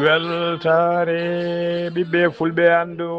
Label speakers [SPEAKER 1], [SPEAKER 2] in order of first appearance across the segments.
[SPEAKER 1] weltare ɓiɓɓe fulɓe andu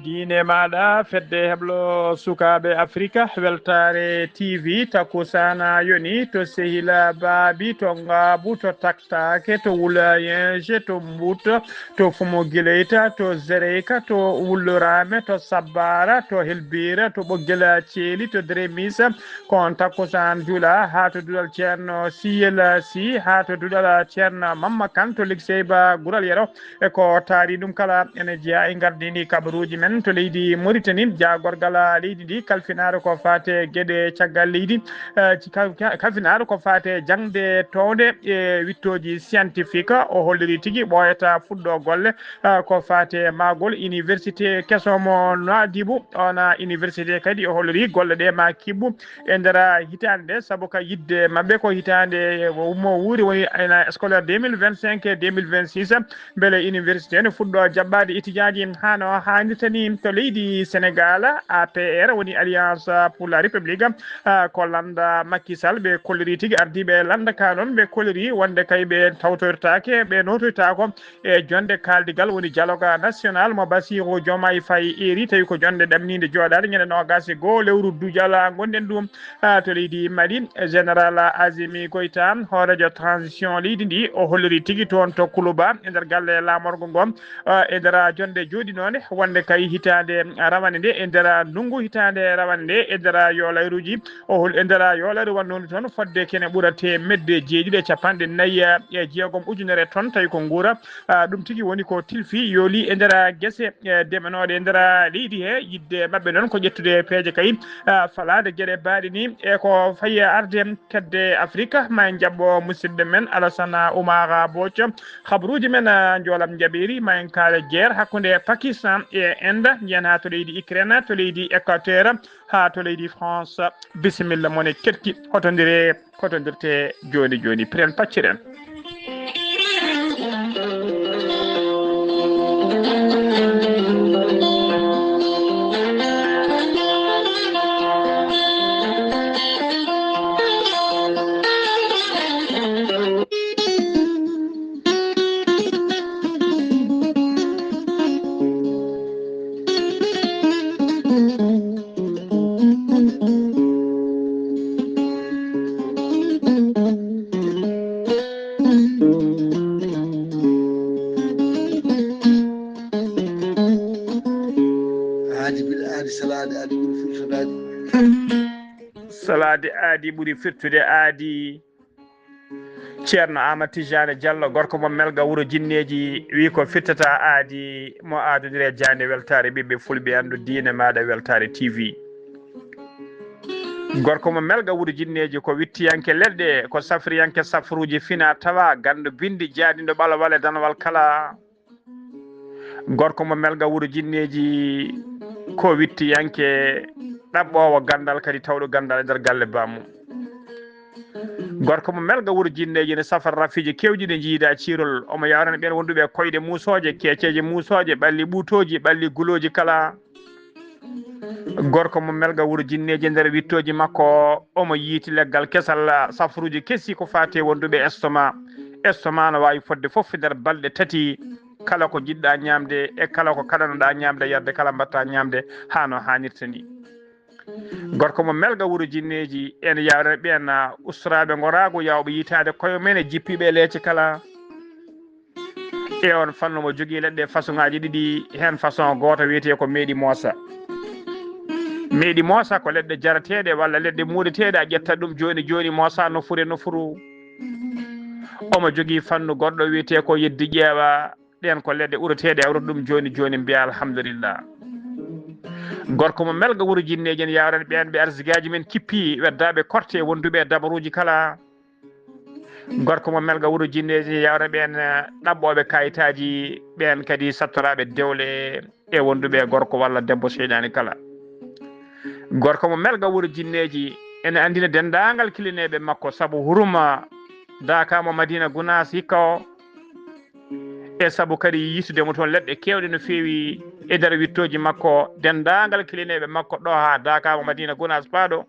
[SPEAKER 1] diine maɗa fedde heblo sukaɓe africa weltare tv takusana yoni to sehila baabi to ngaabu to taktake to wulayenje to mbuuta to fumo guileyta to zereyka to wullorame to sabbara to helbira to ɓoggela ceeli to dremisa kon takusan juula ha to duɗal ceerno siyela si ha to duɗal ceerno mamma kan to ligseyba gural yero e ko taari ɗum kala ene jeeya e gardini kabaruji men to leydi Mauritanie jagorgal leydi ndi kalfinare ko fate gueɗe caggal leydi kalfinare ko fate jangde towde e wittoji scientifique o holliri tigui ɓoyata fuɗɗo golle ko fate magol université kesomo Nouadhibou ona université kadi o holliri golle ɗe ma kibbu e nder hitande nde saabu ka yidde mabɓe ko hitande mo wuuri woni ena scolaire 2025 2026 beele université ne fuɗɗo jaɓɓade étudiaji hano hannirtani to leydi Sénégal APR woni alliance pour la république ko landa Macky Sall ɓe kolliri tigui ardiɓe landa ka noon ɓe kolliri wonde kay ɓe tawtoytake ɓe notoytako e jonde kaldigal woni dialogue national mo Bassirou Diomaye Faye eri tawi ko jonde ɗamnide joɗade ñande nogase goho lewru dujal gonɗen ɗum to leydi Mali général Azimi Goïta horejo transition leydi ndi o holliri tigui toon to Koulouba e nder galle lamorgo ngom e nder jonde jooɗi noon wonde kay hitande rawane nde e nder ndungu hitande rawane nde e nder yolayruji o hol e nder yolayru wannode toon fodde kene ɓuurate medde jeeɗiɗi e capanɗe nayyi e jeegom ujunere tonnes tawi ko guura ɗum tigui woni ko tilfi yooli e nder guese deɓanoɗe e nder leydi he yidde mabɓe noon ko ƴettude peeje kay falade gueɗe mbaɗi ni e ko fayi arde kedde Afrique ma jabɓo musidɗo men Alassane Oumar Bothio habaruji men jolam jaɓiri ma en kaala guerre hakkude Pakistan e Inde yen ha to leydi Ukraine to leydi Équateur ha to leydi France bisimilla mone ketki hotodirte joni joni piren pacciren salade aadi ɓuuri firtude aadi ceerno Amadou Tidiane Diallo gorko mo melga wuuro jinneji wi ko firtata aadi mo adodire jande weltare ɓiɓɓe fulɓe andu diine maɗa weltare TV gorko mo melga wuuro jinneji ko wittiyanke leɗɗe ko safriyanke safruji fina tawa gandu bindi jaadiɗo ɓalawal e danawal kala gorko mo melga wuuro jinneji ko wittiyanke ɗaɓɓowo gandal kadi tawɗo gandal e nder galle bamum gorko mo melga wuuro jinneji ne safara rafiji kewɗi ɗe jiida cirol omo yawrana ɓen wonduɓe koyɗe musoje keceje musoje ɓalli ɓuutoji ɓalli guloji kala gorko mo melga wuuro jinneji nder wittoji makko omo yiiti leggal kesal safruji kessi ko fate wonduɓe estomac no wawi fodde foof nder balɗe tati kala ko jiɗɗa ñamde e kala ko kaɗanoɗa ñamde yadde kala mbatta ñamde hano hannirta ni gorko mo melga wuuro jinneji ene yawrana ɓen ustaraɓe gorago yawɓe yitade koye men e jippiɓe leecce kala e on fannu mo jogui leɗɗe façon ngaji ɗiɗi hen façon goto wiyete ko meeɗi moosa ko leɗɗe jarateɗe walla leɗɗe muuɗeteɗe a ƴettat ɗum joni joni moosa nofuru omo jogui fannu goɗɗo wiyete ko yeddi ƴeewa ɗen ko leɗɗe ureteɗe awrata ɗum joni joni mbiya alhamdulillah gorko mo melga wuuro jinneji ne yawrani ɓen ɓe arsigaji men kippi weddaɓe korte wonduɓe dabaruji kala gorko mo melga wuro jinneji yawre ɓen ɗaɓɓoɓe kayitaji ɓen kadi sattoraɓe dewle e wonduɓe gorko walla debbo seydani kala gorko mo melga wuro jinneji ene andina dendagal kilineɓe makko saabu huruma dakamo Madina Gounass hikka o e saabu kadi yitudemo toon leɗɗe kewɗe no fewi e nder wittoji makko dendagal kilineɓe makko ɗo ha dakamo Madina Gounass paaɗo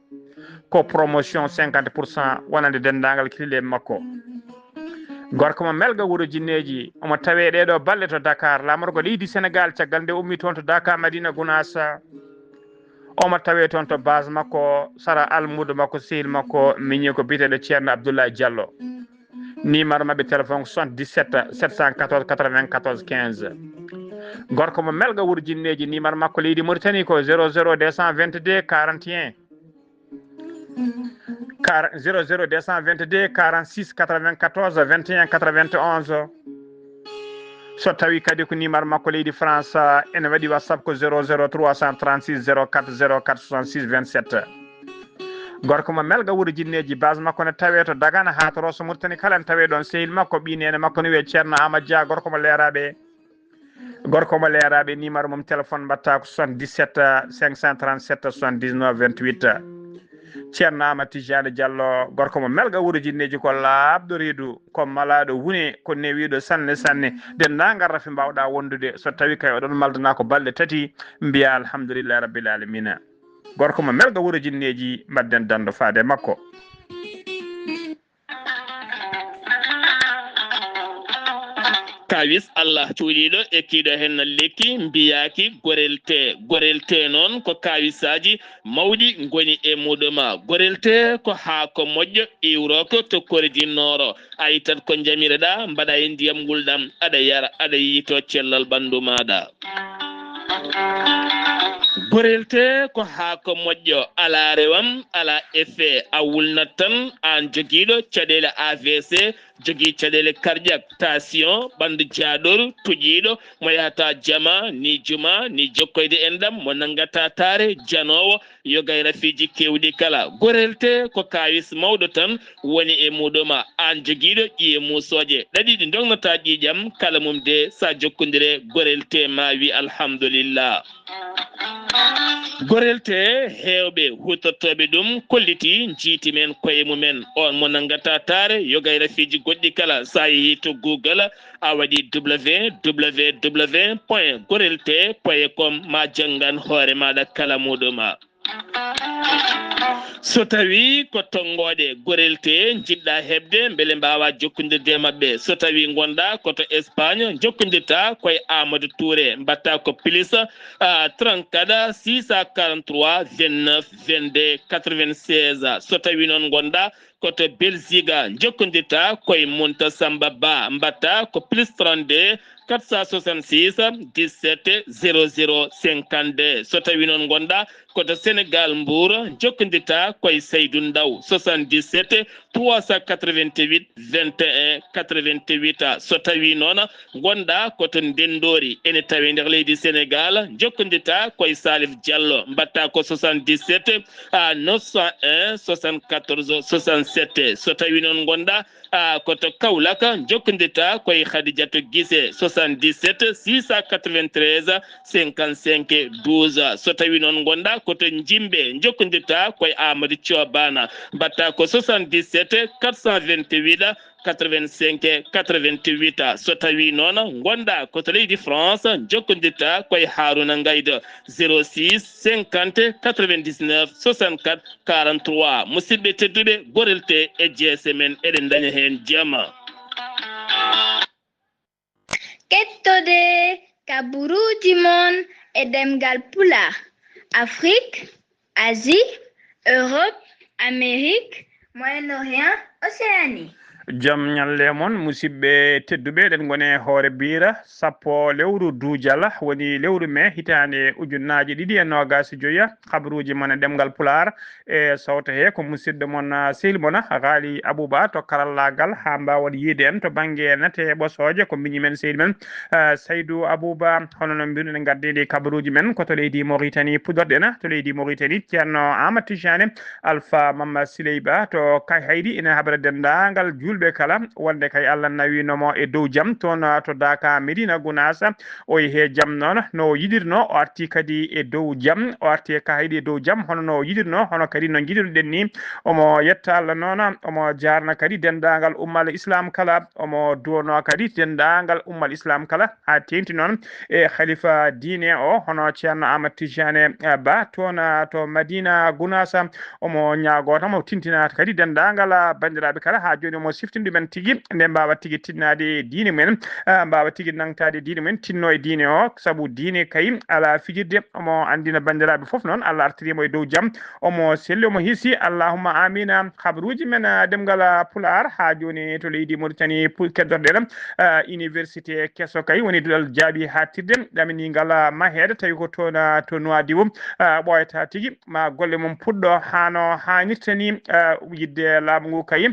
[SPEAKER 1] ko promotion 50% wonande dendagal kilineɓe makko gorko mo melga wuro jinneji omo tawe ɗeɗo balle to Dakar lamorgo leydi Sénégal caggal nde ummi toon to Dakar Madina Gounass omo tawe toon to base makko sara almudo makko sehil makko miñi ko biteɗo ceerno Abdoulaye Diallo numéro mabɓe téléphone 77 714 94 15 gorko mo melga wuro jinneji numéro makko leydi Mauritanie ko 00 222 41 00 222 46 94 21 91 so tawi kadi ko numéro makko leydi France ene waɗi WhatsApp ko 00 336 04 04 66 27 gorko mo melga wuro jinneji base makko ne tawe to Dagana ha to Rosso Mauritanie kala ne tawe ɗon sehil makko ɓinene makko no wiye ceerno Amadou Dia gorko mo leeraɓe numéro mum téléphone mbatta ko 77 537 79 28 ceerno Amadou Tijani Diallo gorko mo melga wuro jinneji ko labɗo reedu ko malaɗo wune ko newiɗo sanne sanne dendagal rafi mbawɗa wondude so tawi kay oɗon maldana ko balɗe tati mbiya alhamdoulillahi rabbil alamina gorko mo melga wuro jinneji mbadden dando faade makko
[SPEAKER 2] kawis Allah cuuɗiɗo ekkiɗo hen lekki mbiyaki gorelte noon ko kawisaji mawɗi goni e muɗuma gorelte ko haako moƴƴo iwroko to kordinnoro ayi tan ko jamireɗa mbaɗa e ndiyam gulɗam aɗa yara aɗa yiito cellal ɓandu maɗa gorelte ko haako moƴƴo ala rewam ala effet a wulnat tan an joguiɗo caɗele AVC jogui caɗele cardiaque tension ɓandu jaaɗol tuƴiɗo mo yahata jama ni juma ni jokkoyde endam mo nangata taare janowo yogay rafiji kewɗi kala gorelte ko kawis mawɗo tan woni e muɗuma an joguiɗo ƴiye musoje ɗaɗi ɗi dongnata ƴiƴam kala mum de sa jokkodire gorelte ma wi alhamdulillah gorelte hewɓe hutortoɓe ɗum kolliti jiiti men koye mumen on mo nangata taare yogay rafiji goɗɗi kala sa yeehi to Google a waɗi www.gorelte.com ma janggan hoore maɗa kala muɗuma so tawi ko tongoɗe gorelte jiɗɗa hebde beele mbawa jokkodirde mabɓe so tawi gonɗa koto Espagne jokkodirta koye Amadou Touré mbatta ko plus 34 643 29 22 96 so tawi noon gonɗa koto Belgique jokkodirta koye Munta Samba Ba mbatta ko plus 32 466 17 00 52 so tawi noon gonɗa koto Sénégal Mbour jokkodirta koye Seydou Ndaw 77 388 21 88 so tawi noon gonɗa koto Ndendori ene tawi nder leydi Sénégal jokkodirta koye Salif Diallo mbatta ko 77 901 74 67 so tawi noon gonɗa koto Kaolack jokkodirta koye Khadidiatou Guissé 77 693 55 12 so tawi noon gonɗa koto Jimbe jokkodirta koye Amadou Thiobana mbatta ko 77 428 85 88 so tawi noon gonɗa koto leydi France jokkodirta koye Harouna Ngaydo 06 50 99 64 43 musidɓe tedduɓe gorelte e jeese men eɗen daña hen jama
[SPEAKER 3] kettode kaburuji mon e demgal pula Afrique, Asie, Europe, Amérique, Moyen-Orient, Océanie.
[SPEAKER 1] Jam nyalle mon musidɓe tedduɓe eɗen gone hoore bira sappo lewru duujala woni lewru mai hitande ujunnaji ɗiɗi e nogas joya habaruji mon e ɗemgal pular e sawta he ko musidɗo mon sehil mona Ghali Abouba to karallagal ha mbawon yiide en to banggue nete ɓosoje ko miñi men sehil men Saydou Abouba hono no mbirɗen gaddede kabaruji men koto leydi Mauritanie pudorɗena to leydi Mauritanie ceerno Amadou Tijani Alpha Mama Sileyba to kay haydi ina habara dendagal julɓe kala wonde kay Allah nawinomo e dow jam toon to Daka Medina Gounass o yehe jam noon no yiɗirno o arti kadi e dow jam o arti kaydi e dow jam hono no yiɗirno hono kadi no jiɗirɗen ni omo yetta Allah noon omo jarna kadi dendagal ummal islam kala omo duwono kadi dendagal ummal islam kala ha tenti noon e khalifa diine o hono ceerno Ahmad Tijane Ba toon to Madina Gounass omo ñaagoto mo tintina kadi dendagal bandiraɓe kala ha joni omo siftinde men tigi nde mbawa tigi tinnade diine men mbawa tigi nangtade diine men tinno e diine o sabu diine kay ala fijirde omo andina bandiraɓe foof noon Allah artirimo e dow jam omo selli omo hiisi allahumma amina habaruji men demgal pular ha joni to leydi Mauritanie keddorɗen université kesso kay woni dulal jaabi hattirde ɗaminigal mahede tawi ko toon to Nouadhibou ɓoyata tigi ma golle mum puɗɗo hano hannirta ni yidde laamu ngu kay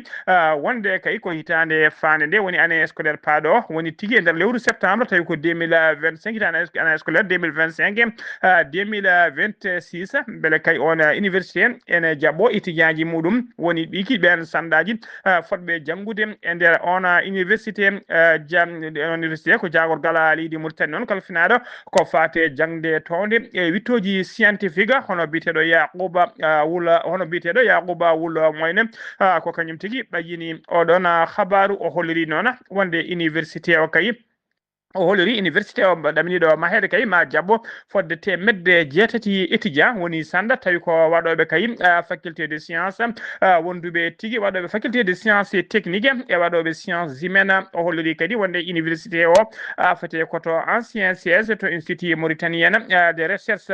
[SPEAKER 1] wonde kay ko hitande fande nde woni année scolaire paaɗo woni tigi e nder lewru septembre tawi ko 2025 hitande année scolaire 2025 2026 beele kay on université ene jaɓɓo étudiant ji muɗum woni ɗiki ɓen sandaji fotɓe janggude e nder on université université ko jagorgal leydi Mauritanie noon kala finaɗo ko fate jangde towde e wittoji scientifique hono biteɗo Yaqouba Wula hono biteɗo Yaqouba Wula moyne ko kañum tigi ɓayini oɗon habaru o holliri noon wonde université o kay o holori université o ɗaminiɗo mahede kay ma jabbo fodde temedde jeetati étudiant woni sanda tawi ko waɗoɓe kay faculté de science wonduɓe tigi waɗoɓe faculté de science technique e waɗoɓe sciences humaines o hollori kadi wonde université o fate koto ancien siège to institut mauritanien de recherche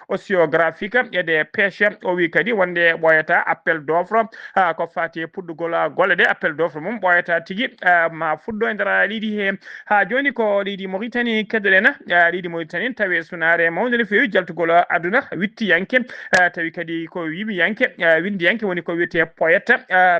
[SPEAKER 1] océographique et de pêche o wi kadi wonde ɓoyata appel d'offre ko fati puɗɗugol golle ɗe appel d'offre mum ɓoyata tigi ma fuɗɗo e nder leydi he ha joni ko leydi Mauritanie keddoɗen leydi Mauritanie tawi sunare mawde no fewi jaltugol aduna wittiyanke tawi kadi ko wimiyanke windiyanke woni ko wiyete poète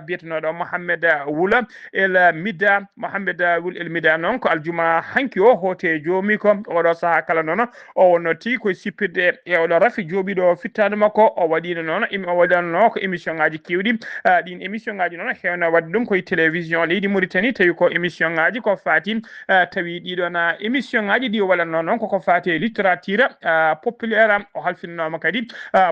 [SPEAKER 1] biyetenoɗo Mohamed Wula El Mida Mohamed Wula El Mida noon ko aljuma hanki o hote joomi ko oɗo saaha kala noon o wonno tigi koye sippirde e oɗo rafi jooɓiɗo fittade makko o waɗino noon o waɗanno ko émission ngaji kewɗi ɗin émission ngaji noon hewno wadde ɗum koye télévision leydi Mauritanie tawi ko émission ngaji ko fati tawi ɗiɗon émission ngaji ɗi o waɗanno noon koko fati littérature populaire o halfinnoma kadi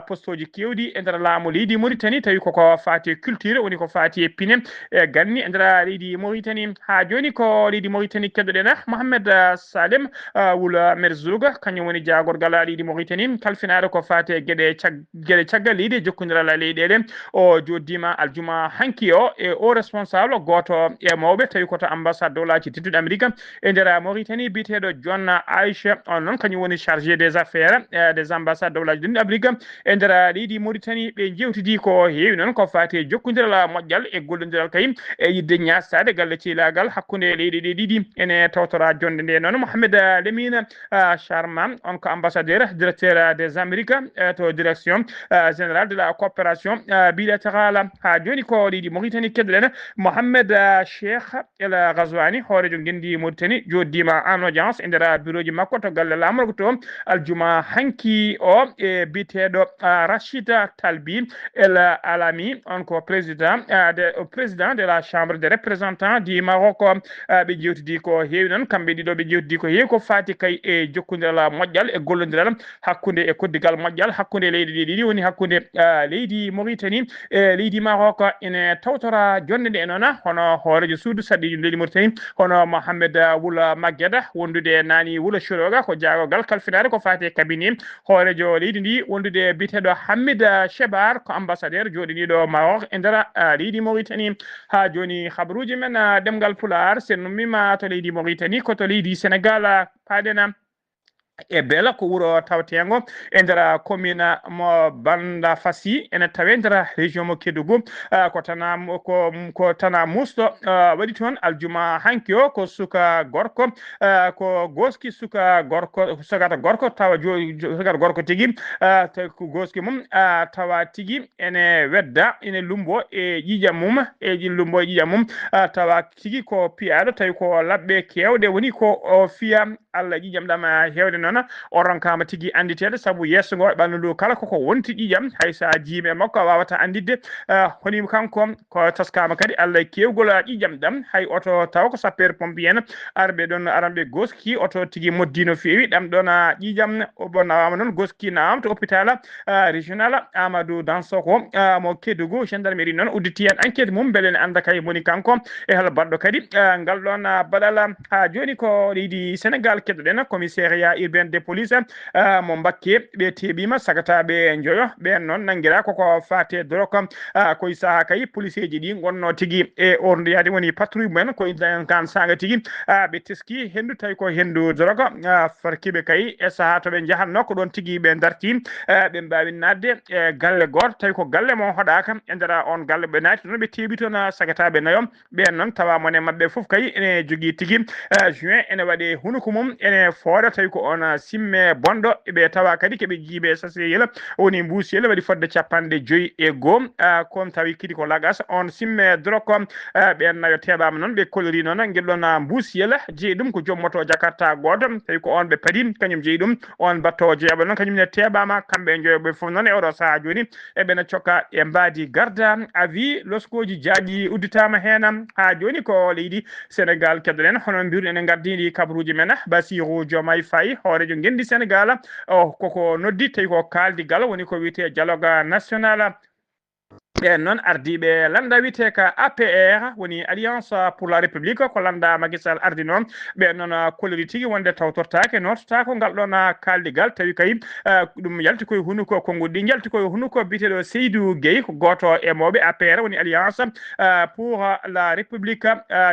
[SPEAKER 1] postoji kewɗi e nder laamu leydi Mauritanie tawi koko fati culture woni ko fati pine e ganni e nder leydi Mauritanie ha joni ko leydi Mauritanie keddoɗen Mohamed Salem Wula Merzouga kañum woni jagorgal leydi Mauritanie kalfinade ko fati gueɗe caggal leydi jokkodiral leyɗele o joddima aljuma hanki o e o responsable goto e mawɓe tawi koto ambassade dowlaji tedduɗe Amérique e nder Mauritanie biteɗo John Aïcha on noon kañum woni chargé des affaires des ambassades dowlaji tedduɗe Amérique e nder leydi Mauritanie ɓe jewtidi ko heewi noon ko fati jokkodiral moƴƴal e gollodiral kay e yidde ñastade galle cilagal hakkude leyɗe ɗe ɗiɗi ene tawtora jonde nde noon Mohamed Lemine Charma on ko ambassadeur directeur des Amériques to direction générale de la coopération bilatérale ha joni ko leydi Mauritanie keddoɗen Mohamed Cheikh El Ghazouani hoorejo gendi Mauritanie joddima en audience e nder bureau ji makko to galle lamorgo to aljuma hanki o e biteɗo Rachida Talbi El Alami on ko président de la chambre des représentants du Maroc ɓe jewtidi ko heewi noon kamɓe ɗiɗo ɓe jewtidi ko heewi ko fati kay e jokkodiral moƴƴal e gollodiral hakkude e koddigal moƴƴal hakkude leydi ɗi ɗiɗi woni hakkude leydi Mauritanie e leydi Maroc ene tawtora jonde nde noon hono hoorejo suudu sadɗijo leydi Mauritanie hono Mohamed Wula Magueda wondude nani Wula Choroga ko jagogal kalfinade ko fati cabinet hoorejo leydi ndi wondude biteɗo Hamid Chebar ko ambassadeur joɗiniɗo Maroc e nder leydi Mauritanie ha joni habaruji men demgal Pular sen nummima to leydi Mauritanie koto leydi Sénégal paɗena e beela ko wuro tawtengo e nder commune mo Banda Fassi ene tawe nder région mo Kédougou ko tana musto waɗi toon aljuma hanki o ko suka gorko ko goski suka gorko sagata gorko tawa sagata gorko tigi ko goski mum tawa tigi ene wedda ene lumbo e ƴiƴam mum e lumbo e ƴiƴam mum tawa tigi ko piyaɗo tawi ko labɓe kewɗe woni ko o fiya Allah ƴiƴam ɗam hewde noon o ronkama tigui anditede saabu yesso ngo ɓandu ndu kala koko wonti ƴiƴam haysa jiime makko a wawata andidde honimo kanko ko taskama kadi Allah kewgol ƴiƴam ɗam hay oto taw ko sapeur pompier en arɓe ɗon aranɓe goski oto tigui moddi no fewi ɗam ɗon ƴiƴam o nawama noon goski nawama to hôpital régional Amadou Dansokho mo Kédougou gendarmerie noon udditi hen enquête mum beele ne anda kay moni kanko e hal baɗɗo kadi ngal ɗon baɗal ha joni ko leydi Sénégal keddoɗen commissariat urbain de police mo Mbacké ɓe teɓima sagataɓe joyo ɓen noon nanguira koko fate doroko koye saaha kay police ji ɗi gonno tigui e ordiyade woni patrouille mumen koye kan sanga tigui ɓe teski hendu tawi ko hendu drogue farkiɓe kay e saaha to ɓe jahanno ko ɗon tigui ɓe darti ɓe mbawi nadde e galle goto tawi ko galle mo hoɗaka e nder on galle ɓe naati noon ɓe teeɓi toon sagataɓe nayo ɓen noon tawa mone mabɓe foof kay ene jogui tigui juin ene waɗe hunuko mum ene fooda tawi ko on simme bonɗo ɓe tawa kadi keɓe jiiɓe saseyel woni mbusiyel waɗi fodde 51 kon tawi kidi ko lagas on simme drogue ɓen nayo teɓama noon ɓe kolori noon guelɗon mbusiyel jeeyi ɗum ko joom moto jakarta goto tawi ko on ɓe paadi kañum jeeyi ɗum on battowo jeeɓa noon kañumne teɓama kamɓe joyoɓe foof noon e oɗo saaha joni eɓena cokka e mbadi garda avis loskoji jaaƴi udditama hen ha joni ko leydi Sénégal keddoɗen hono mbiru ene gardidi kabaruji men Bassirou Diomaye Faye hoorejo gendi Sénégal koko noddi tawi ko kaldigal woni ko wiyete dialogue national ɓen noon ardiɓe landa wiyete ka APR woni alliance pour la république ko landa Macky Sall ardi noon ɓen noon kolori tigui wonde tawtortake nototako ngal ɗon kaldigal tawi kay ɗum yalti koye hunuko konngol ɗi jalti koye hunuko biteɗo Seydou Gueye ko goto e mawɓe APR woni alliance pour la république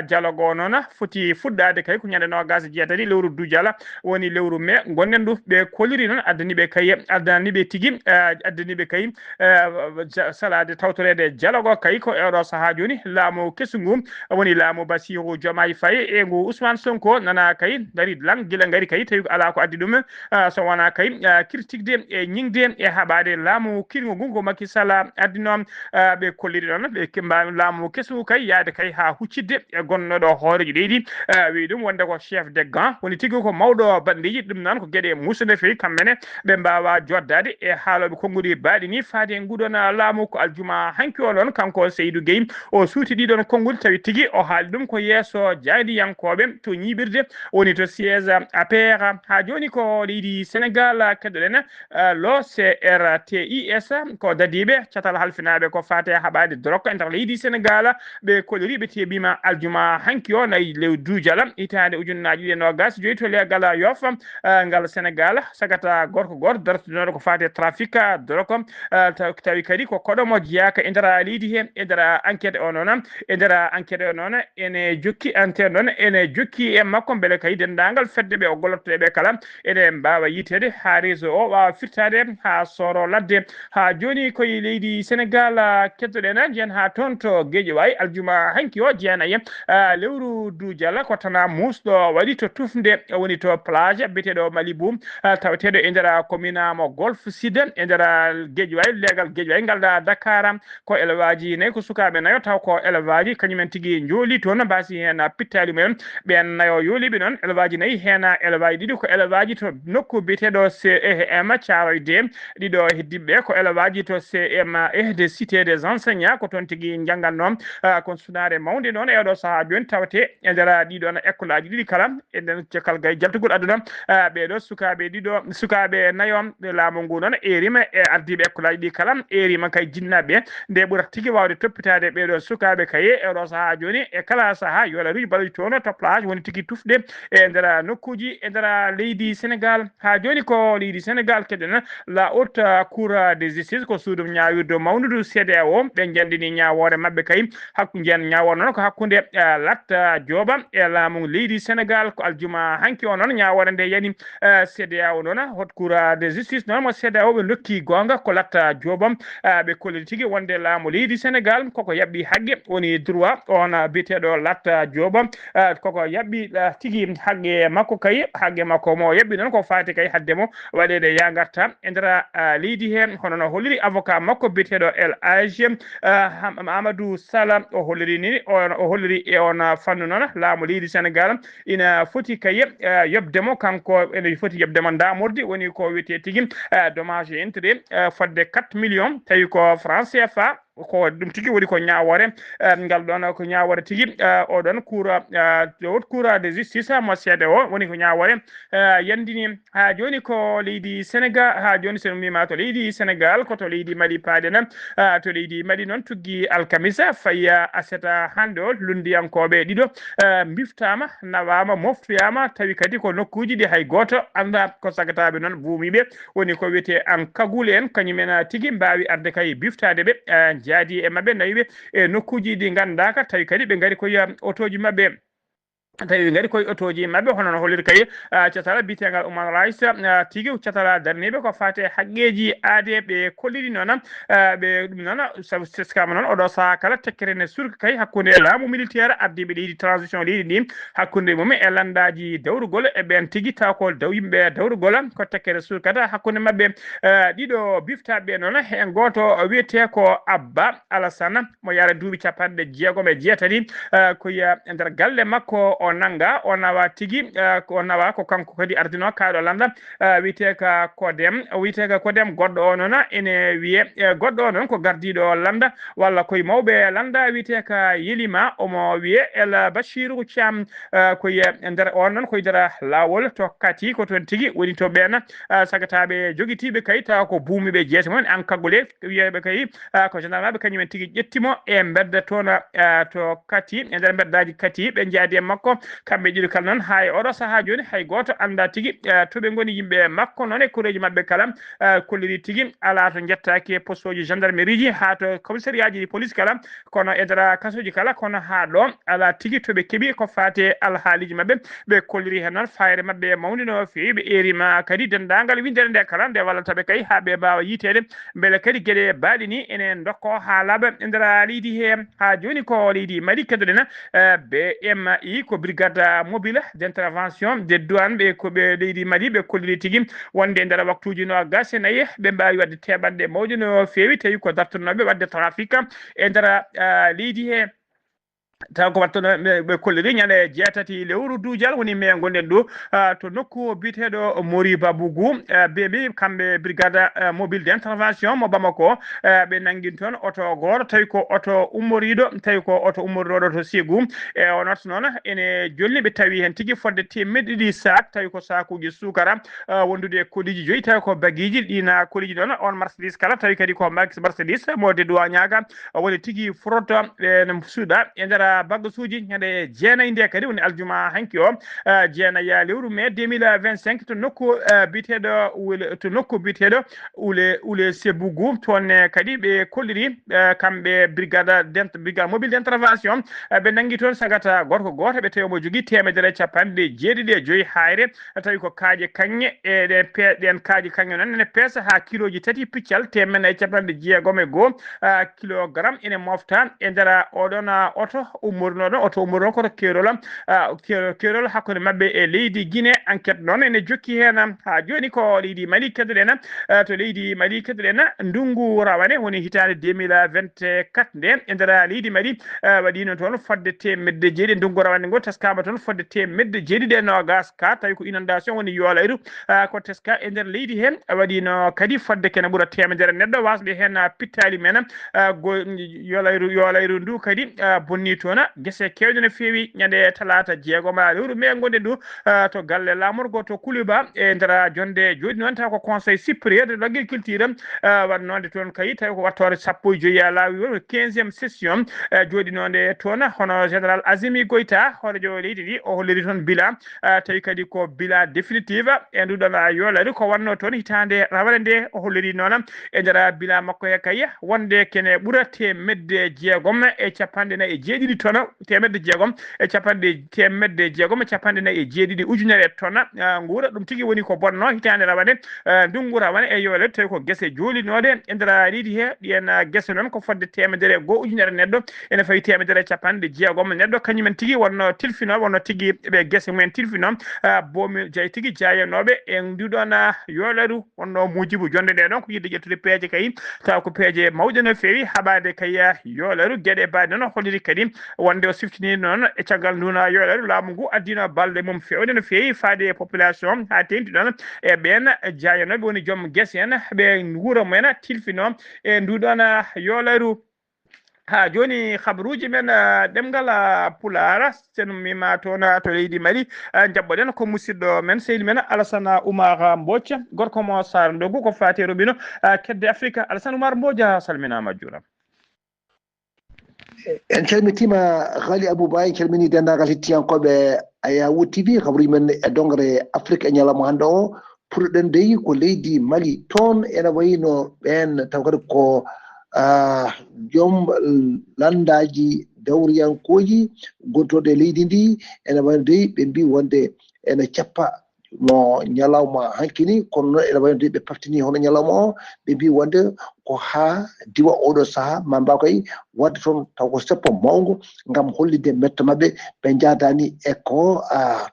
[SPEAKER 1] dialogue o noon foti fuɗɗade kay ko ñande nogas e jeetati lewru Dujala woni lewru mai gonnen ɗu ɓe koliri noon addaniɓe kay addaniɓe tigui addaniɓe kay salade tawtorede dialogue kay ko eɗo saaha joni laamu kesungu woni laamu Bassirou Diomaye Faye e ngu Ousmane Sonko nana kay dari lang gila ngari kay tawi ala ko addi ɗum so wona kay critiquede e ñingde e haɓade laamu kirgo ngu ko Macky Sall addino ɓe kolliri noon ɓe kemba laamu kesungu kay yaade kay ha huccidde e gonnoɗo hoorejo leydi wi ɗum wonde ko chef de gang woni tigui ko mawɗo bandiji ɗum noon ko gueɗe musude fewi kammene ɓe mbawa joddade e haaloɓe konngudi baɗi ni faade e nguɗon laamu ko aljuma hanki o noon kanko Seydou Gueye o suuti ɗiɗon konngol tawi tigui o haali ɗum ko yesso jaydiyankoɓe to ñiɓirde woni to siège APR ha joni ko leydi Sénégal keddoɗen lo CRTIS ko dadiɓe catal halfinaɓe ko fate haɓade drogue e nder leydi Sénégal ɓe kolori ɓe teeɓima aljuma hanki o nayi lew Dujala hitande ujunnaji ɗiɗi e nogas joyi to legal Yoff ngal Sénégal sagata gorko goto dartinoɗo ko fate trafic drogue tawi kadi ko koɗomo jeyaka e nder leydi he e nder enquête o noon e nder enquête o noon ene jokki antenne noon ene jokki e makko beele kay dendagal fedde ɓe o gollottoɓe kala ene mbawa yitede ha réseau o wawa firtade ha soro ladde ha joni koye leydi Sénégal keddoɗen jen ha toon to Guédiawaye aljuma hanki o jeenayi lewru Dujala ko tana musɗo waɗi to tufde woni to plage biteɗo Malibu taweteɗo e nder commune mo Golf Sud e nder Guédiawaye legal Guédiawaye ngal Dakar ko élevaji nayi ko sukaɓe nayo taw ko élevaji kañumen tigui jooli toon mbasi hen pittali mumen ɓen nayo yooliɓe noon élevaji nayi hen élevaji ɗiɗi ko élevaji to nokku biteɗo CEM Thiaroye D ɗiɗo heddiɓe ko élevaji to CME de cité des enseignants ko toon tigui jangganno kon sunare mawde noon eɗo saaha joni tawate e nder ɗiɗon école aji ɗiɗi kala e nden cekal gay jaltugol aduna ɓeɗo sukaɓe ɗiɗo sukaɓe nayo laamu ngu noon erima e ardiɓe école aji ɗi kala erima kay jinnaɓe nde ɓurata tigui wawde toppitade ɓeɗo sukaɓe kaye eɗo saaha joni e kala saaha yo Allah ruji balɗi toon to plage woni tigui tufde e nder nokkuji e nder leydi Sénégal ha joni ko leydi Sénégal keɗen la haute cour de justice ko suudu ñawirde mawnudu CEDEAO ɓe jandini ñawore mabɓe kay hakku jen ñawore noon ko hakkude Lat Dioba e laamu leydi Sénégal ko aljuma hanki o noon ñawore nde yani CEDEAO noon haute cour de justice noon mo CEDEAO ɓe dokki gonga ko Lat Dioba ɓe kolliri tigui wonde laamu leydi Sénégal koko yabbi hagge woni droit on biteɗo Latta Diop koko yabbi tigi hagge makko kay hagge makko mo yabbi non ko fati kay haddemo waɗede yagarta e nder leydi hen hono no holliri avocat makko biteɗo El Hadji Amadou Sala o holliri ni o holliri e on fannu noon laamu leydi Sénégal ina foti kay yobdemo kanko ene foti yobdemo damorde woni ko wiyete tigi dommage et intérêt fodde 4 millions tawi ko franc CFA ko dum tigi woni ko ñawore ngal don ko ñawore tigi o don cour haute cour de justice mo seede o woni ko ñawore yandini ha joni ko leydi Sénégal ha joni sen mima to leydi Sénégal ko to leydi Mali paadena to leydi Mali non tuggi alkamisa faya aseta hande o lundiyankoɓe ɗiɗo biftama nawama moftuyama tawi kadi ko nokkuji ɗi hay goto anda ko sagataɓe noon buumiɓe woni ko wiyete en kagule en kañumen tigi mbawi arde kay biftade ɓe jaadi e mabɓe nayiɓe e nokkuji ɗi gandaka tawi kadi ɓe gari koye otoji mabɓe tawi ngari koye otoji mabɓe hono no holliri kay catala bitegal Human Rights tigi catala darniɓe ko fate haqqeji aade ɓe kolliri noon ɓe ɗum noon teskama noon oɗo saaha kala tekkere ne surka kay hakkude laamu militaire ardiɓe leydi transition leydi ndi hakkude mum e landaji dawrugol e ɓen tigi taw ko daw yimɓe dawrugol ko tekkere surkata hakkude mabɓe ɗiɗo biftaɓe noon hen goto wiyete ko Abba Alassane mo yara duuɓi jeegom koye nder galle makko o nanga o nawa tigi o nawa ko kanko kadi ardino kaɗo landa wiyete ka Kodem goɗɗo o noon ene wiye goɗɗo o noon ko gardiɗo landa walla koye mawɓe landa wiyete ka Yelima omo wiye El Bachirou Thiam koye nder on noon koye nder lawol to kati ko toon tigi woni to ɓen sagataɓe jogitiɓe kay taw ko buumiɓe jeete moon en kaggule wiyeɓe kay ko gendarmeɓe kañumen tigi ƴettimo e bedda toon to kati e nder beddaji kati ɓe jaadi e makko kamɓe ɗiɗo kala noon ha e oɗo saaha joni hay goto anda tigi toɓe goni yimɓe makko noon e kureji mabɓe kala kolliri tigi ala to jettaki e poste uji gendarmerie ji ha to commissariat ji police kala kono e nder kasoji kala kono ha ɗo ala tigi toɓe keeɓi ko fate alhaaliji mabɓe ɓe kolliri hen noon fayre mabɓe mawni no fewi ɓe erima kadi dendagal windere nde kala nde wallataɓe kay ha ɓe mbawa yitede beele kadi gueɗe baaɗi ni enen dokko ha laaɓa e nder leydi he ha joni ko leydi Mali kedoɗen BMI ko brigade mobile d'intervention des douanes ɓe koɓe leydi Mali ɓe kolliri tigui wonde nder waktuji no gase nayyi ɓe mbawi wadde teɓanɗe mawɗe no fewi tawi ko dartonoɓe wadde trafic e nder leydi he taw ko wattono ɓe kolliri ñande jeetati lewru duujal woni me gonɗen ɗo to nokku biteɗo Mori Babougou ɓeɓe kamɓe brigade mobile d' intervention mo Bamako ɓe nanguin toon oto goto tawi ko oto ummoriɗo tawi ko oto ummoriɗo to Ségou e on arta noon ene jolni ɓe tawi hen tigui fodde temedde ɗiɗi sac tawi ko sakuji sukara wondude koliji joyyi tawi ko baguiji ɗina koliji ɗon on Mercedes kala tawi kadi ko Mercedes mode douaniaga woni tigui fraude ne suuɗa e nder bagasuji ñande jeenayi nde kadi woni aljuma hanki o jeenaya lewru mai 2025 to nokku biteɗo ule Sébougou toon kadi ɓe kolliri kamɓe brigade mobile d' intervention ɓe nangi toon sagata goto ɓe tawi omo jogui 175 hayre tawi ko kaaje kanŋe e ɗen kaaje kanŋe noon ene peesa ha kiloji tati piccal 161 kilogramme ene mofta e nder oɗon oto ummornoɗo oto ummorno koto kerol hakkude mabɓe e leydi Guinée enquête noon ene jokki hen ha joni ko leydi Mali keddoɗen to leydi Mali keddoɗen ndungu rawane woni hitande 2024 nde e nder leydi Mali waɗino toon fodde temedde jeeɗiɗi ndungu rawane ngo teskama toon fodde temedde jeeɗiɗi e nogas ka tawi ko inondation woni yolayru ko teska e nder leydi hen waɗino kadi fodde kene ɓuura temedere neɗɗo wasde hen pittali men yolayru ndu kadi bonni toon guese kewɗe no fewi ñande talata jeegoma lewru mai gonɗen ɗo to galle lamorgo to Kouliba e nder jonde joɗi noon taw ko conseil supérieur de l' agriculture wannode toon kay tawi ko wattore 15 laawi 15e session joɗinode toon hono général Azimi Goïta horejo leydi ndi o holliri toon bilan tawi kadi ko bilan définitive e nduɗon yoolari ko wanno toon hitande rawande nde o holliri noon e nder bilan makko he kay wonde kene ɓuura temedde jeegom e capanɗe nayyi e jeeɗiɗi tona temedde jeegom e capanɗe temedde jeegom e capanɗe nayi e jeeɗiɗi ujunere tona nguura ɗum tigi woni ko bonno hitande rawane ndungu rawane e yole tawi ko guese jolinode e nder riidi he ɗiyen guese noon ko fodde temedere go ujunere neɗɗo ene fawi temedere capanɗe jeegom neɗɗo kañumen tigi wonno tilfino wonno tigi ɓe guese mumen tilfino bomi jayi tigi jayanoɓe e ndiɗon yoleru wonno mujibu jonde ɗe ɗon ko yidde ƴettude peeje kay taw ko peeje mawɗe no fewi haɓade kay yoleru gueɗe baɗe noon holliri kadi wonde o siftini noon e caggal nduna yoleru laamu ngu addino balɗe mum fewde no fewi faade population ha tengti ɗon e ɓen jayanoɓe woni joom guese en ɓe wuuro mumen tilfino e nduɗon yoleru ha joni habaruji men ɗemgal pulara sen mima toon to leydi Mali jabɓoɗen ko musidɗo men sehil men Alassane Oumar Mbodj gorko mo Sar Ndogu ko fati robino kedde Afrique. Alassane Oumar Mbodj salminama juuram.
[SPEAKER 4] en calmitima Ghali Abouba en calmini dendagal hettiyankoɓe Ayawu TV habaruji men e dongre Afrique e ñalawma hande o pourɗen dey ko leydi Mali toon ene wayno ɓen taw kadi ko joom landaji dawriyankoji gontoɗe leydi ndi ene wayno dey ɓe mbi wonde ene cappa no ñalawma hankini kono noon ene wayno dey ɓe paftini hono ñalawma o ɓe mbi wonde ko ha diwa oɗo saaha ma mbaw kay wadde toon taw ko seppo mawgo gam hollide metta mabɓe ɓe jadani e ko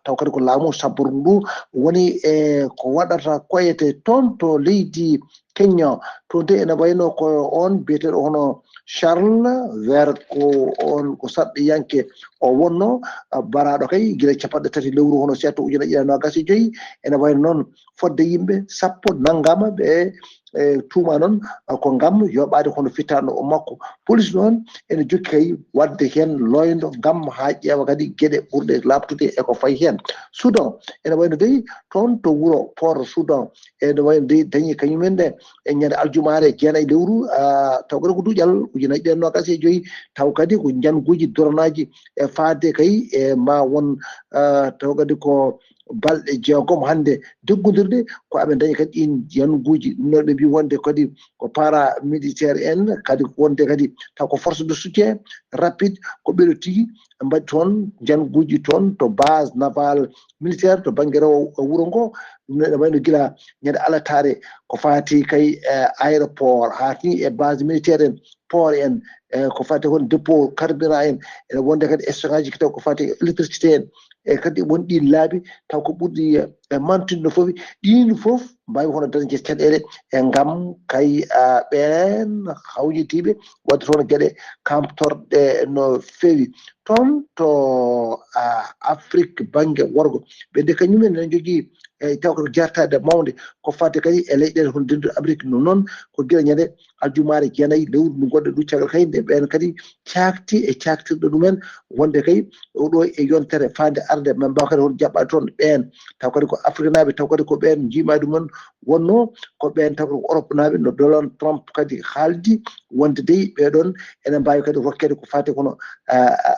[SPEAKER 4] taw kadi ko laamu sabburu ndu woni e ko waɗata koyete toon to leydi Kenya to de ene wayno ko on biyeteɗo hono Charles Vert ko on ko saɓɓe yanke o wonno baraɗo kay guila capanɗe tati lewru hono setto ujuna ɗiɗi nogas e joyyi ene wayno noon fodde yimɓe sappo nanggama ɓe tuuma noon ko gam yoɓade hono fittano o makko police noon ene jokki kay wadde hen loydo gam ha ƴeewa kadi gueɗe ɓurɗe labtude eko fayi hen Soudan ene wayno dey toon to wuuro port Soudan ene wayno dey dañi kañumen nde e ñande aljumare jeenayi lewru taw kadi ko duuƴal ujunaji ɗiɗi nogas e joyyi taw kadi ko janguji doranaji e faade kay e ma won taw kadi ko balɗe jeegom hande deggodirde ko aɓe dañi kadi ɗin janguji ɗum noon ɓe mbi wonde kadi ko para militaire en kadi wonde kadi taw ko force de soutien rapide ko ɓeɗo tigui mbaɗi toon janguji toon to base naval militaire to banggue rewo wuuro ngo ɗum noon ene wayno guila ñande alatare ko fati kay aéroport hatni e base militaire en port en ko fati hon dépôt carburant en ene wonde kadi stockage ji taw ko fati électricité en e kadi won ɗi laabi taw ko ɓurɗi mantinde no foof ɗin foof mbawi hono dañde caɗele e gam kay ɓen hawjitiɓe wadde toon gueɗe kamtorɗe no fewi toon to Afrique banggue worgo ɓe nde kañumen ene jogui e taw ko jartade mawde ko fadde kadi e leyɗele hono dendu Amérique no noon ko guila ñande aljumare jeenayi lewru ndu gonɗo ɗu caggal kay nde ɓen kadi cakti e caktirɗo ɗumen wonde kay oɗo e yontere fande arde men mbaw kadi hono jaɓɓade toon ɓen taw kadi ko Afrique naɓe taw kadi ko ɓen jimadi mumen wonno ko ɓen taw ko Europe naɓe no Donald Trump kadi haaldi wonde dey ɓeɗon ene mbawi kadi rokkede ko fate kono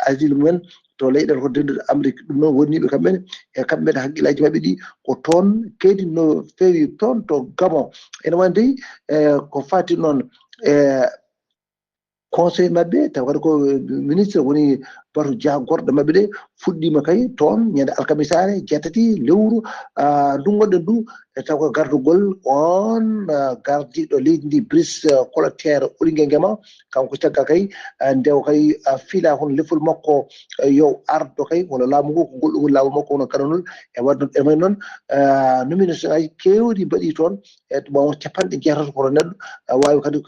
[SPEAKER 4] asile mumen to leyɗele ko dendude Amérique ɗum noon wonniɓe kamɓene e kamɓene haqqillaji mabɓe ɗi ko toon keydi no fewi toon to Gabon ene wonde ko fati noon conseil mabɓe taw kadi ko ministre woni batu dia gorɗo mabɓe ɗe fuɗɗima kay toon ñande alkamisare jeetati lewru ndungoɗen ndu e taw ko gardugol on gardiɗo leydi ndi Brice Clotaire Oligui Nguema kanko caggal kay ndew kay fiila hono lefol makko yo ardo kay hono laamu ngu ko goɗɗugol laamu makko hono kananol e wadde e may noon nomination ngaji kewɗi mbaɗi toon e bon capanɗe jeetato kono neɗɗo wawi kadi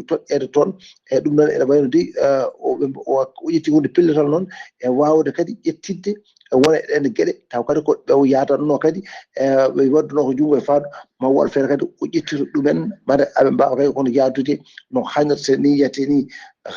[SPEAKER 4] toƴƴede toon e ɗum noon ene wayno de o ƴetti hunde pellital noon e wawde kadi ƴettidde wona ɗen gueɗe taw kadi ko ɓew yadanno kadi ɓe wadduno ko jungo e faadu ma woɗ feere kadi o ƴettito ɗumen mbaɗa aɓe mbawa kay kono yadude no hannirta ni yiyete ni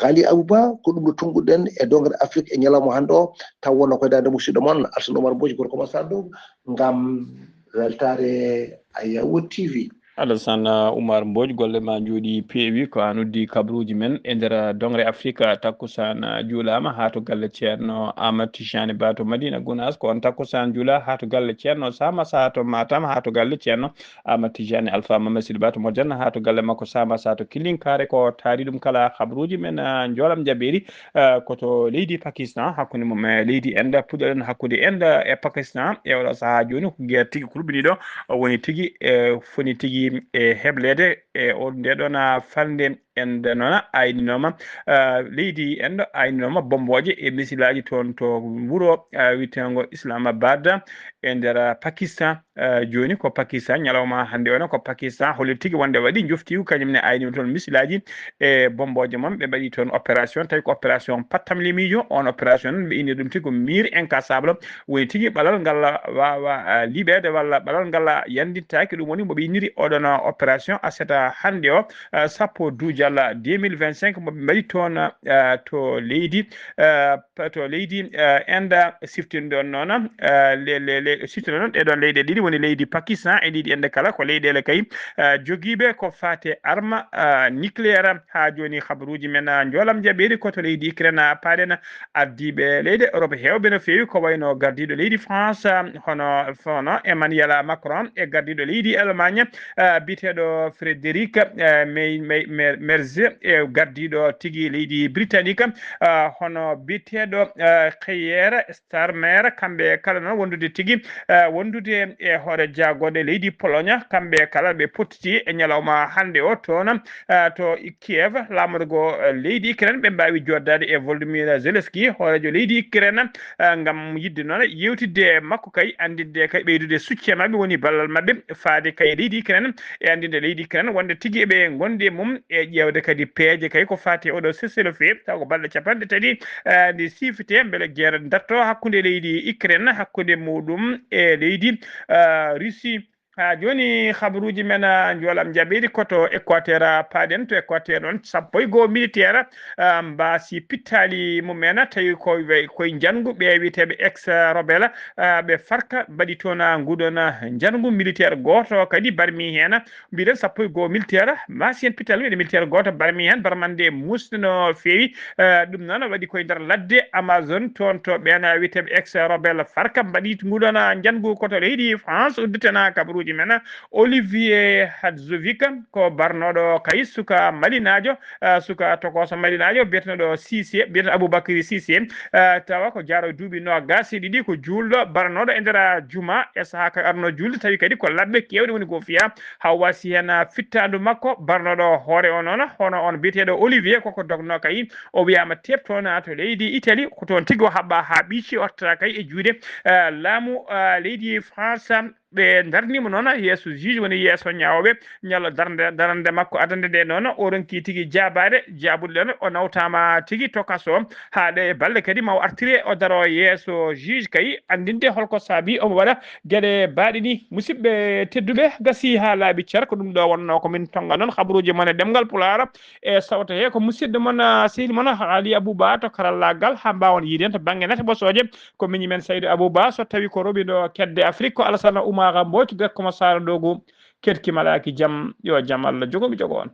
[SPEAKER 4] Ghali Abouba ko ɗum ɗo tonguɗen e dongre Afrique e ñalawma hande o taw wonno koye dande musidɗo moon Alassane Oumar Mbodj gorko mo Sar Ndogu ngam weltare Ayawu TV.
[SPEAKER 1] Alassane Oumar Mbodj golle ma jooɗi peewi ko an uddi kabruji men e nder dongre Afrique takkusan juulama ha to galle ceerno Amadou Tijani Ba to Madina Gounass ko on takkusan juula ha to galle ceerno Samassa to Matam ha to galle ceerno Amadou Tijani Alpha Mamadou Ba to Modjane ha to galle makko Samassa to Kilinkare ko taari ɗum kala kabruji men jolam jaɓɓeri koto leydi Pakistan hakkude mum e leydi Inde puɗɗoɗen hakkude Inde e Pakistan e oɗo saaha joni ko gueya tigui kulɓini ɗo woni tigui foni tigui e heblede e on ndeɗon falde ende noon ayninoma leydi Inde ayninoma bomboje e misilaji toon to wuuro witengo Islamabad e nder Pakistan joni ko Pakistan ñalawma hande ona ko Pakistan holi tigui wonde waɗi jofti kañumne aynima toon misilaji e bomboje mum ɓe mbaɗi toon opération tawi ko opération pattam limijo on opération ɓe inni ɗum tigui ko mire incassable woni tigui ɓalal ngal wawa liɓede walla ɓalal ngal yandintaki ɗum woni moɓe inniri oɗon opération aseta hande o sappo dujalla 2025 moɓe mbaɗi toon to leydi Inde siftinɗon noon siftinɗon noon ɗeɗon leyɗe ɗiɗi woni leydi Pakistan e leydi Inde kala ko leyɗele kay joguiɓe ko fate arme nucléaire ha joni habaruji men jolam jaɓɓeri koto leydi Ukraine paɗen ardiɓe leydi Europe hewɓe no fewi ko wayno gardiɗo leydi France hono Emmanuel Macron e gardiɗo leydi Allemagne biteɗo Frédéric Merz e gardiɗo tigui leydi Britannique hono biteɗo Keir Starmer kamɓe kala noon wondude tigui wondude e hoore jagode leydi Pologne kamɓe kala ɓe pottiti e ñalawma hande o toon to Kiev lamorgo leydi Ukraine ɓe mbawi joddade e Volodymyr Zelensky hoorejo leydi Ukraine gam yidde noon yewtidde makko kay andinde kay ɓeydude soutien mabɓe woni ballal mabɓe faade kay leydi Ukraine e andinde leydi Ukraine wonde tigui ɓe gondi mum e ƴewde kadi peeje kay ko fati oɗo cessez-le-feu taw ko balɗe capanɗe tati nde sifite beele guerre darto hakkude leydi Ukraine hakkude muɗum e leydi Russie ha joni habaruji men jolam jaɓɓiri koto Équateur paɗen to Équateur noon sappo e goho militaire mbasi pittali mumen tawi koye janggu ɓe wiyeteɓe ex rebelle ɓe farka mbaɗi toon nguɗon janggu militaire goto kadi barmi hen mbiɗen sappo e goho militaire mbasi hen pittali wiɗe militaire goto barmi hen barmande musde no fewi ɗum noon waɗi koye nder ladde Amazon toon to ɓen wiyeteɓe ex rebelle farka mbaɗi nguɗon janggu koto leydi France udditana kabaruji men Olivier Hadzovic ko barnoɗo kay suka malinajo suka tokoso malinajo biyeteɗo Cissé biyeteɗo Aboubacry Cissé tawa ko jaro duuɓi nogas e ɗiɗi ko julɗo barnoɗo e nder juma e saaha ka arno julde tawi kadi ko labɓe kewɗe woni ko fiya haw wasi hen fittandu makko barnoɗo hoore o noon hono on biyeteɗo Olivier koko dogno kay o wiyama tebtoon to leydi Italie ko toon tigui o haɓɓa ha ɓiici ottata kay e juuɗe laamu leydi France ɓe darnima noon yeeso juge woni yeeso ñawoɓe ñallo darande makko adande nde noon o ronki tigui jabade jabude ɗon o nawtama tigui to kaso haɗe balle kadi ma o artire o daro yeeso juge kay andinde holko saabi omo waɗa gueɗe baɗe ni musidɓe tedduɓe gasi ha laaɓi cer ko ɗum ɗo wonno komin tonga noon habaruji moon e ɗemgal Pulaar e sawta he ko musidɗo moon sehil moon Ali Abouba to karallagal ha mbawon yiiden to banggue nete ɓosoje ko miñi men Saydou Abouba so tawi ko roɓiɗo kedde Afrique ko Alassane Oumar Mbodj gakkomo Sara Dogu ketkimalaki jaam yo jaam Allah jogomi jogo on